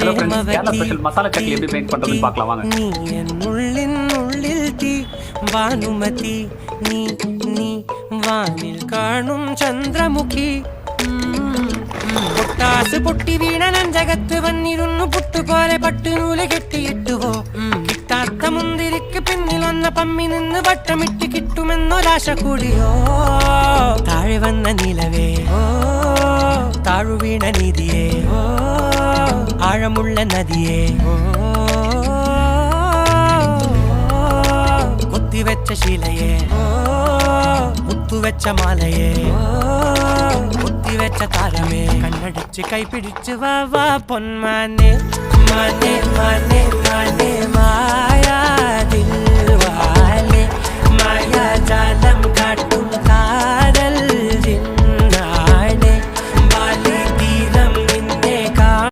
Hello friends, Kerala special masala chutney எப்படி make பண்றதுன்னு பார்க்கலாம் வாங்க. நீ என் உள்ளில் தீ பானுமதி, நீ நீ வானில் காணும் சந்திரமுഖി. പൊട്ടാസ് പൊട്ടി വീണ നെഞ്ചകത്ത് വന്നിരുന്നു പുട്ടുപോലെ പട്ടുനൂല് കെട്ടിയിട്ടുവോ. കിട്ടാത്ത മുന്തിരിക്ക് പിന്നിൽ വന്ന പമ്മി നിന്ന് വട്ടമിട്ട് കിട്ടുമെന്നൊരാശ കൂടിയോ. താഴെ വന്ന നിലവേ ഓ, താഴു വീണ നിധിയേ ഓ, ആഴമുള്ള നദിയേ ഓ, കൊത്തിവെച്ച ശിലയേ ഓ, മുത്തുവെച്ച മാലയേ ഓ, വെച്ച താരമേ കണ്ണടിച്ച് കൈപിടിച്ച് വാ വാ പൊന്മാനെ. മാനെ മാനെ മാനെ മായാ ദിൽവാലെ മായാജാലം കാട്ടി